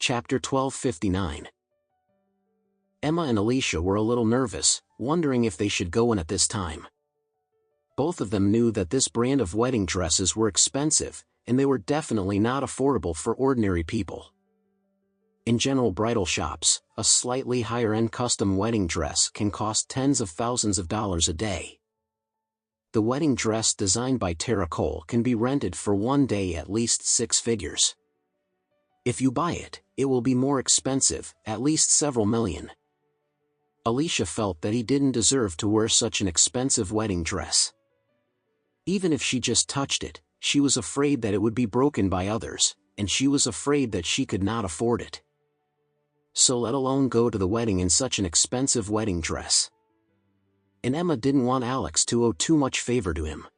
Chapter 1259. Emma and Alicia were a little nervous, wondering if they should go in at this time. Both of them knew that this brand of wedding dresses were expensive, and they were definitely not affordable for ordinary people. In general bridal shops, a slightly higher-end custom wedding dress can cost tens of thousands of dollars a day. The wedding dress designed by Tara Cole can be rented for one day at least 6 figures. If you buy it, it will be more expensive, at least several million. Alicia felt that he didn't deserve to wear such an expensive wedding dress. Even if she just touched it, she was afraid that it would be broken by others, and she was afraid that she could not afford it. So let alone go to the wedding in such an expensive wedding dress. And Emma didn't want Alex to owe too much favor to him.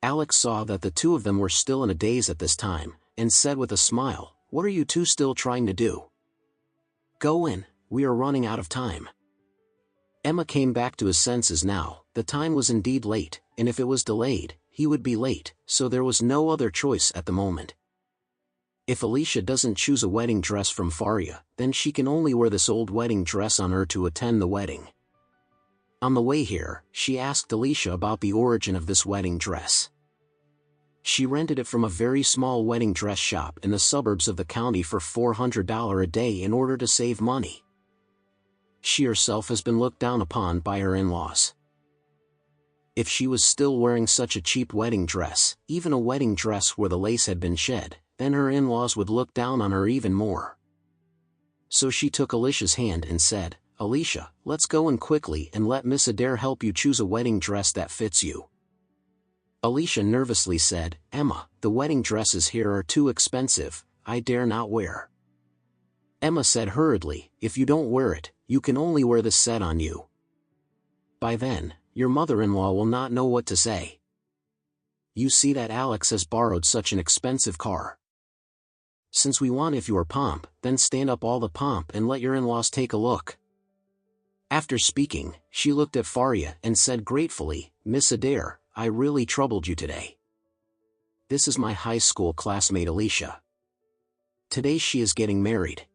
Alex saw that the two of them were still in a daze at this time, and said with a smile, "What are you two still trying to do? Go in, we are running out of time." Emma came back to his senses now. The time was indeed late, and if it was delayed, he would be late, so there was no other choice at the moment. If Alicia doesn't choose a wedding dress from Faria, then she can only wear this old wedding dress on her to attend the wedding. On the way here, she asked Alicia about the origin of this wedding dress. She rented it from a very small wedding dress shop in the suburbs of the county for $400 a day in order to save money. She herself has been looked down upon by her in-laws. If she was still wearing such a cheap wedding dress, even a wedding dress where the lace had been shed, then her in-laws would look down on her even more. So she took Alicia's hand and said, "Alicia, let's go in quickly and let Miss Adair help you choose a wedding dress that fits you." Alicia nervously said, "Emma, the wedding dresses here are too expensive, I dare not wear." Emma said hurriedly, "If you don't wear it, you can only wear this set on you. By then, your mother-in-law will not know what to say. You see that Alex has borrowed such an expensive car. Since we want if your pomp, then stand up all the pomp and let your in-laws take a look." After speaking, she looked at Faria and said gratefully, "Miss Adair, I really troubled you today. This is my high school classmate Alicia. Today she is getting married.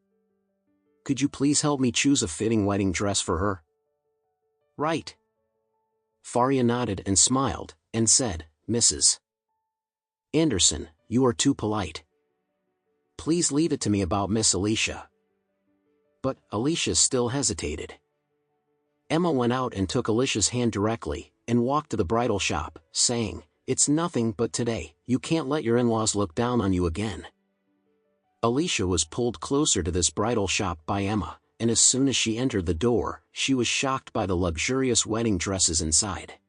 Could you please help me choose a fitting wedding dress for her?" "Right." Faria nodded and smiled, and said, "Mrs. Anderson, you are too polite. Please leave it to me about Miss Alicia." But Alicia still hesitated. Emma went out and took Alicia's hand directly, and walked to the bridal shop, saying, "It's nothing but today, you can't let your in-laws look down on you again." Alicia was pulled closer to this bridal shop by Emma, and as soon as she entered the door, she was shocked by the luxurious wedding dresses inside.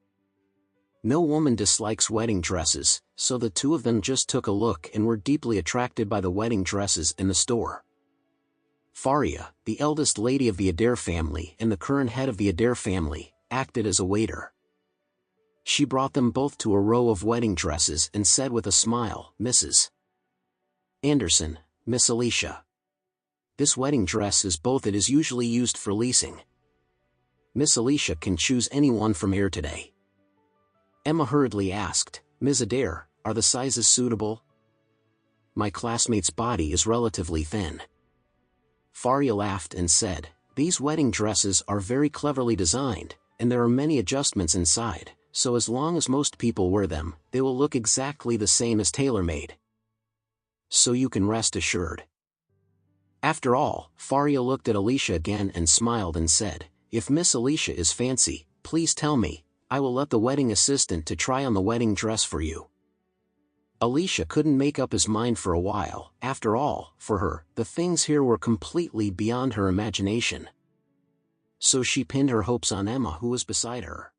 No woman dislikes wedding dresses, so the two of them just took a look and were deeply attracted by the wedding dresses in the store. Faria, the eldest lady of the Adair family and the current head of the Adair family, acted as a waiter. She brought them both to a row of wedding dresses and said with a smile, "Mrs. Anderson, Miss Alicia. This wedding dress is both. It is usually used for leasing. Miss Alicia can choose any one from here today." Emma hurriedly asked, "Ms. Adair, are the sizes suitable? My classmate's body is relatively thin." Faria laughed and said, "These wedding dresses are very cleverly designed, and there are many adjustments inside, so as long as most people wear them, they will look exactly the same as tailor-made. So you can rest assured." After all, Faria looked at Alicia again and smiled and said, "If Miss Alicia is fancy, please tell me, I will let the wedding assistant to try on the wedding dress for you." Alicia couldn't make up his mind for a while. After all, for her, the things here were completely beyond her imagination. So she pinned her hopes on Emma, who was beside her.